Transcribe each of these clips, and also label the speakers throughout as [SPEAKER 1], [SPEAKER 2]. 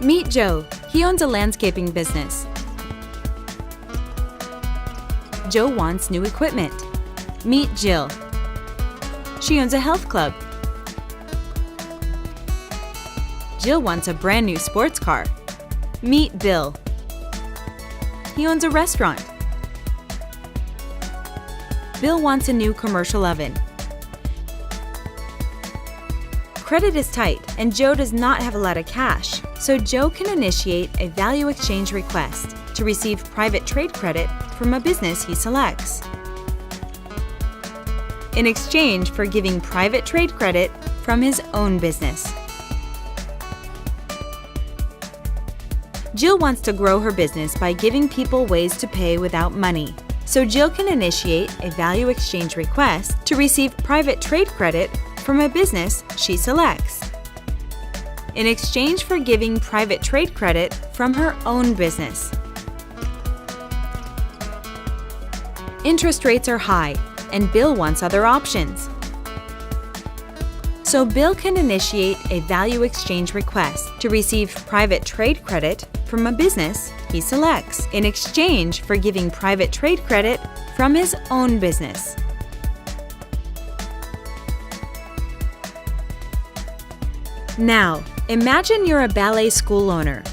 [SPEAKER 1] Meet Joe. He owns a landscaping business. Joe wants new equipment. Meet Jill. She owns a health club. Jill wants a brand new sports car. Meet Bill. He owns a restaurant. Bill wants a new commercial oven. Credit is tight, and Joe does not have a lot of cash, so Joe can initiate a value exchange request to receive private trade credit from a business he selects. In exchange for giving private trade credit from his own business. Jill wants to grow her business by giving people ways to pay without money, so Jill can initiate a value exchange request to receive private trade credit from a business she selects. In exchange for giving private trade credit from her own business. Interest rates are high, and Bill wants other options. So Bill can initiate a value exchange request to receive private trade credit from a business he selects in exchange for giving private trade credit from his own business. Now, imagine you're a ballet school owner.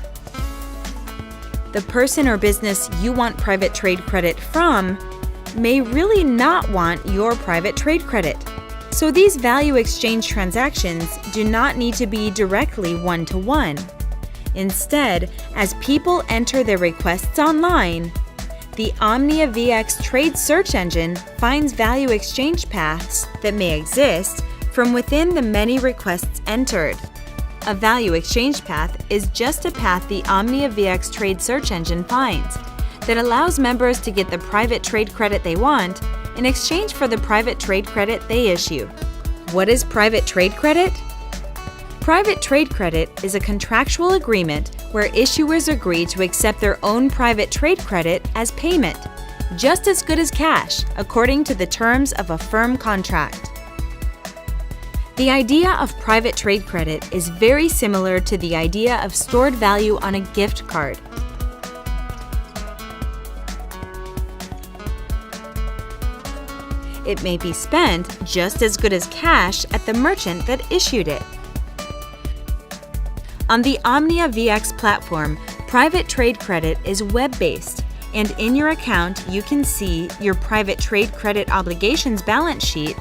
[SPEAKER 1] The person or business you want private trade credit from may really not want your private trade credit. So these value exchange transactions do not need to be directly one-to-one. Instead, as people enter their requests online, the OVX trade search engine finds value exchange paths that may exist from within the many requests entered. A value exchange path is just a path the OVX trade search engine finds that allows members to get the private trade credit they want in exchange for the private trade credit they issue. What is private trade credit? Private trade credit is a contractual agreement where issuers agree to accept their own private trade credit as payment, just as good as cash, according to the terms of a firm contract. The idea of private trade credit is very similar to the idea of stored value on a gift card. It may be spent just as good as cash at the merchant that issued it. On the OVX platform, private trade credit is web-based, and in your account you can see your private trade credit obligations balance sheet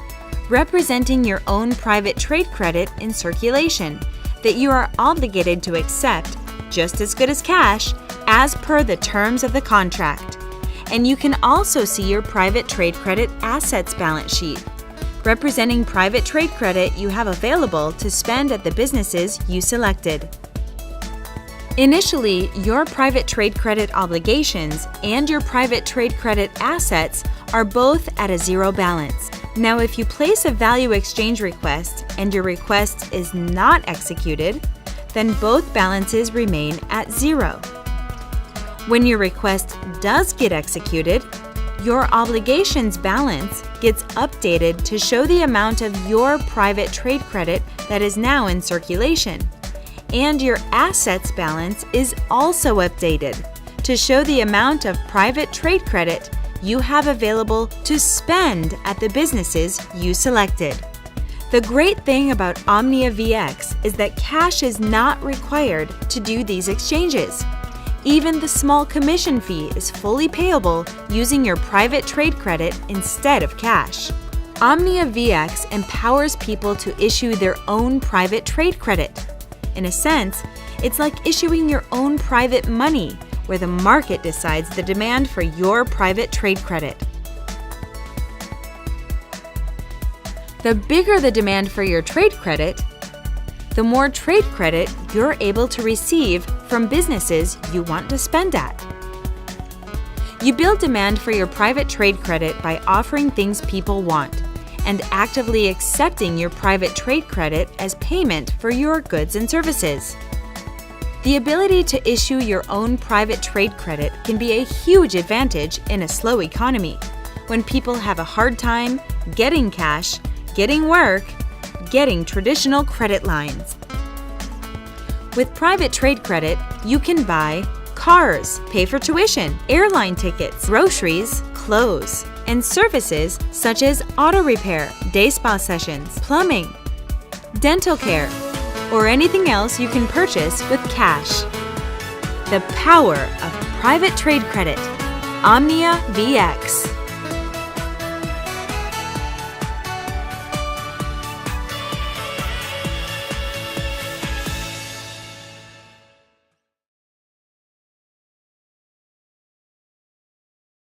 [SPEAKER 1] representing your own private trade credit in circulation that you are obligated to accept just as good as cash as per the terms of the contract. And you can also see your private trade credit assets balance sheet, representing private trade credit you have available to spend at the businesses you selected. Initially, your private trade credit obligations and your private trade credit assets are both at a zero balance. Now, if you place a value exchange request and your request is not executed, then both balances remain at zero. When your request does get executed, your obligations balance gets updated to show the amount of your private trade credit that is now in circulation, and your assets balance is also updated to show the amount of private trade credit you have available to spend at the businesses you selected. The great thing about OVX is that cash is not required to do these exchanges. Even the small commission fee is fully payable using your private trade credit instead of cash. OVX empowers people to issue their own private trade credit. In a sense, it's like issuing your own private money, where the market decides the demand for your private trade credit. The bigger the demand for your trade credit, the more trade credit you're able to receive from businesses you want to spend at. You build demand for your private trade credit by offering things people want and actively accepting your private trade credit as payment for your goods and services. The ability to issue your own private trade credit can be a huge advantage in a slow economy, when people have a hard time getting cash, getting work, getting traditional credit lines. With private trade credit, you can buy cars, pay for tuition, airline tickets, groceries, clothes, and services such as auto repair, day spa sessions, plumbing, dental care, or anything else you can purchase with cash. The power of private trade credit. Omnia VX.